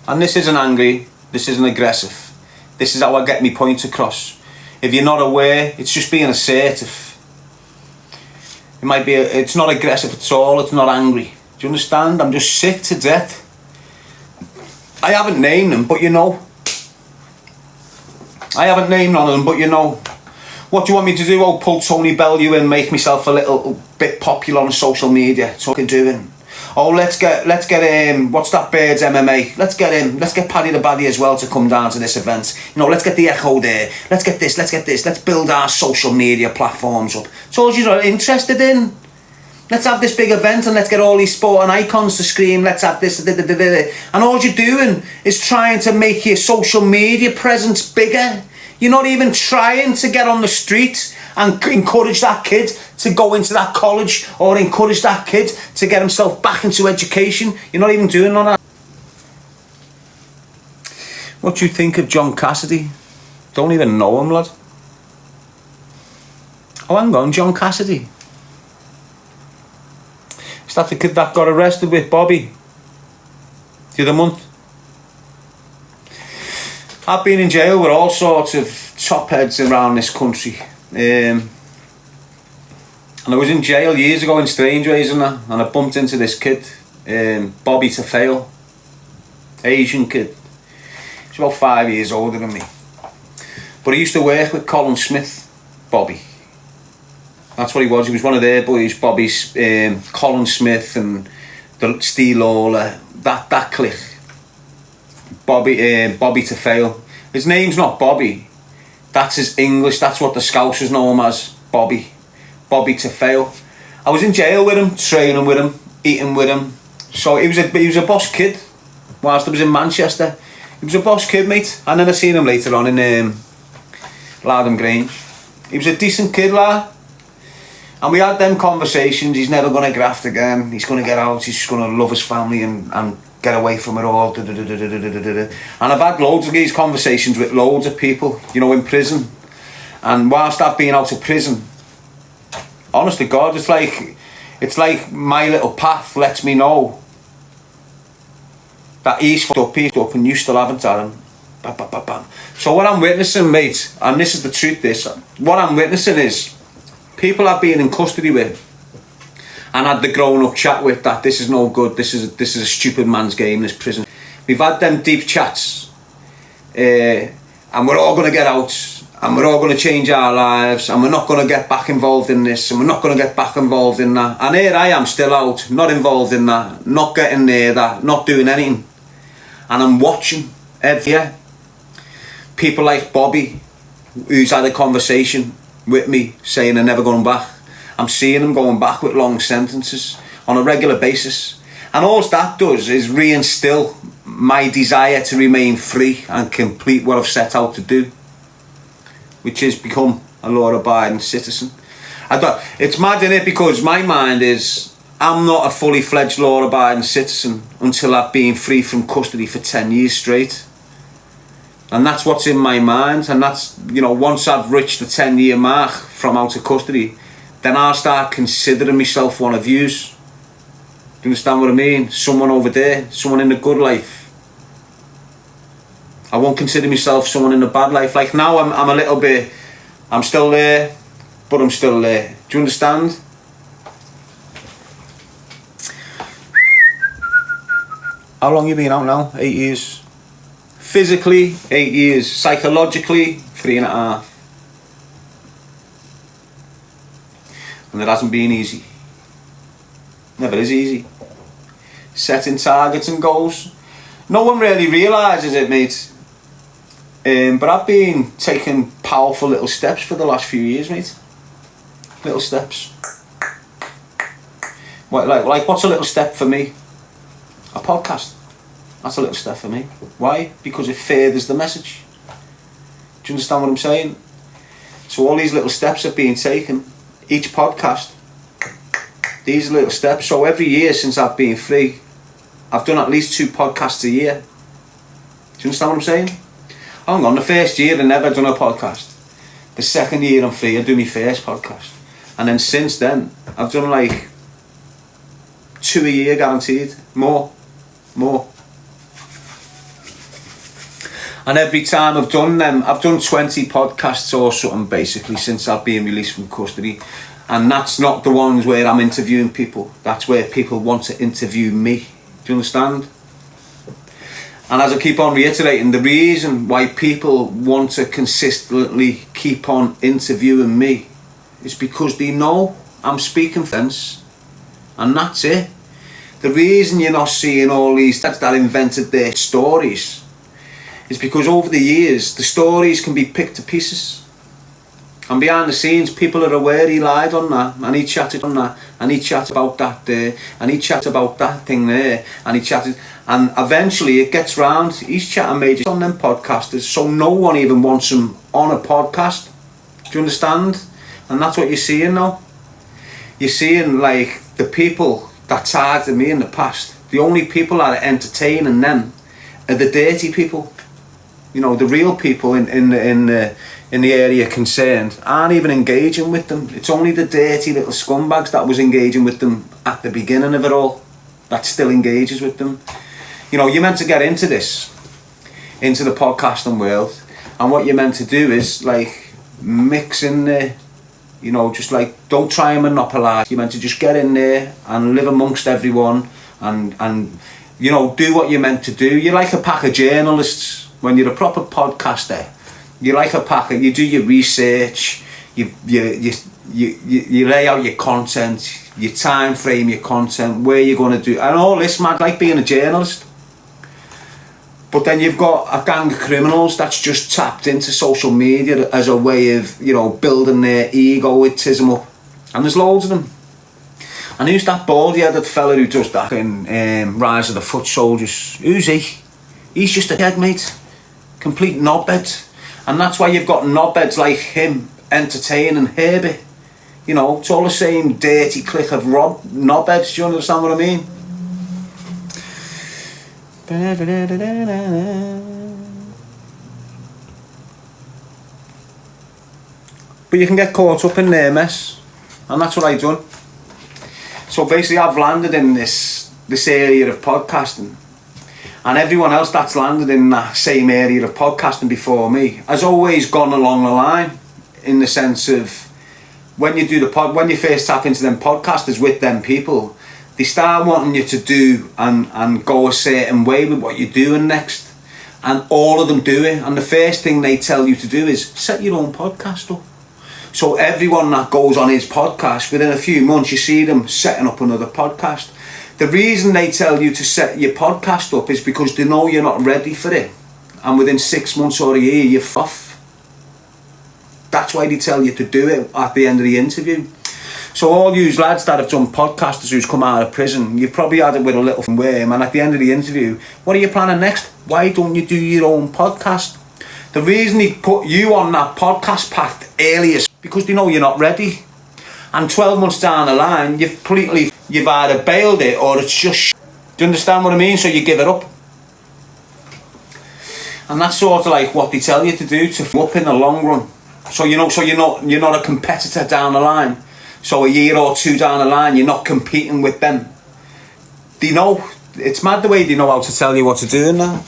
And this isn't angry, this isn't aggressive. This is how I get my point across. If you're not aware, it's just being assertive. It's not aggressive at all, it's not angry. Do you understand? I'm just sick to death. I haven't named them, but you know. I haven't named none of them, but you know. What do you want me to do? Oh, pull Tony Bellew and make myself a little bit popular on social media. That's what I'm doing. Oh, let's get what's that bird's MMA? Let's get him. Let's get Paddy the Baddy as well to come down to this event. You know, let's get the Echo there. Let's get this. Let's build our social media platforms up. It's all you're interested in. Let's have this big event and let's get all these sporting icons to scream, let's have this, and all you're doing is trying to make your social media presence bigger. You're not even trying to get on the street and encourage that kid to go into that college or encourage that kid to get himself back into education. You're not even doing none of that. What do you think of John Cassidy? Don't even know him, lad. Oh, hang on, John Cassidy. Is that the kid that got arrested with Bobby the other month? I've been in jail with all sorts of top heads around this country. And I was in jail years ago in Strangeways and I bumped into this kid, Bobby Tefeal, Asian kid. He's about 5 years older than me. But he used to work with Colin Smith, Bobby. That's what he was. He was one of their boys, Bobby's, Colin Smith and the Steve Lawler, that clique. Bobby Tefeal. His name's not Bobby. That's his English. That's what the Scousers know him as, Bobby. Bobby Tefeal. I was in jail with him, training with him, eating with him. So he was a boss kid. Whilst I was in Manchester, he was a boss kid, mate. And then I seen him later on in Loudon Grange. He was a decent kid, lad. And we had them conversations. He's never going to graft again. He's going to get out. He's just going to love his family and get away from it all. And I've had loads of these conversations with loads of people, you know, in prison. And whilst I've been out of prison, honest to God, it's like my little path lets me know that he's fucked up and you still haven't, Darren. Bam, bam, bam, bam. So what I'm witnessing, mate, and this is the truth, what I'm witnessing is people I've been in custody with and had the grown up chat with that this is no good, this is a stupid man's game, this prison. We've had them deep chats and we're all going to get out and we're all going to change our lives and we're not going to get back involved in this and we're not going to get back involved in that. And here I am still out, not involved in that, not getting near that, not doing anything. And I'm watching every year people like Bobby, who's had a conversation with me saying they're never going back. I'm seeing them going back with long sentences on a regular basis. And all that does is reinstill my desire to remain free and complete what I've set out to do, which is become a law-abiding citizen. It's mad, innit, because my mind is I'm not a fully fledged law-abiding citizen until I've been free from custody for 10 years straight. And that's what's in my mind, and that's, you know, once I've reached the 10-year mark from out of custody, then I'll start considering myself one of yous. Do you understand what I mean? Someone over there, someone in the good life. I won't consider myself someone in the bad life. Like now I'm a little bit, I'm still there, but I'm still there. Do you understand? How long you been out now? 8 years. Physically, 8 years. Psychologically, 3.5. And it hasn't been easy. Never is easy. Setting targets and goals. No one really realises it, mate. But I've been taking powerful little steps for the last few years, mate. Little steps. Like what's a little step for me? A podcast. That's a little step for me. Why? Because it furthers the message. Do you understand what I'm saying? So all these little steps have been taken. Each podcast, these little steps. So every year since I've been free, I've done at least 2 podcasts a year. Do you understand what I'm saying? Hang on, the first year I never done a podcast. The second year I'm free, I do my first podcast. And then since then, I've done like 2 a year guaranteed. More. And every time I've done them, I've done 20 podcasts or something basically since I've been released from custody. And that's not the ones where I'm interviewing people. That's where people want to interview me. Do you understand? And as I keep on reiterating, the reason why people want to consistently keep on interviewing me is because they know I'm speaking sense. And that's it. The reason you're not seeing all these dads that invented their stories is because over the years, the stories can be picked to pieces. And behind the scenes, people are aware he lied on that, and he chatted on that, and he chatted about that there, and he chatted about that thing there, and he chatted, and eventually it gets round, he's chatting major on them podcasters, so no one even wants him on a podcast. Do you understand? And that's what you're seeing now. You're seeing, like, the people that targeted me in the past, the only people that are entertaining them are the dirty people. You know, the real people in the area concerned aren't even engaging with them. It's only the dirty little scumbags that was engaging with them at the beginning of it all that still engages with them. You know, you're meant to get into this, into the podcasting world, and what you're meant to do is, like, mix in there. You know, just like, don't try and monopolise. You're meant to just get in there and live amongst everyone and you know, do what you're meant to do. You're like a pack of journalists. When you're a proper podcaster, you're like a pack of, you do your research, you lay out your content, you time frame your content, where you're going to do, and all this, man, like being a journalist. But then you've got a gang of criminals that's just tapped into social media as a way of, you know, building their egoism up. And there's loads of them. And who's that baldy-headed fella who does that in Rise of the Foot Soldiers? Who's he? He's just a head, mate. Complete knobhead. And that's why you've got knobheads like him entertaining Herbie. You know, it's all the same dirty clique of knobheads. Do you understand what I mean? But you can get caught up in their mess, and that's what I've done. So basically I've landed in this area of podcasting, and everyone else that's landed in that same area of podcasting before me has always gone along the line, in the sense of when you do when you first tap into them podcasters with them people, they start wanting you to do and go a certain way with what you're doing next, and all of them do it, and the first thing they tell you to do is set your own podcast up. So everyone that goes on his podcast, within a few months you see them setting up another podcast. The reason they tell you to set your podcast up is because they know you're not ready for it, and within 6 months or a year you're off. That's why they tell you to do it at the end of the interview. So all you lads that have done podcasters who's come out of prison, you've probably had it with a little worm, and at the end of the interview, what are you planning next? Why don't you do your own podcast? The reason they put you on that podcast path early is because they know you're not ready. And 12 months down the line, you've either bailed it or it's just do you understand what I mean? So you give it up. And that's sort of like what they tell you to do to up in the long run. So you're not a competitor down the line. So a year or two down the line, you're not competing with them. They know, it's mad the way they know how to tell you what to do now.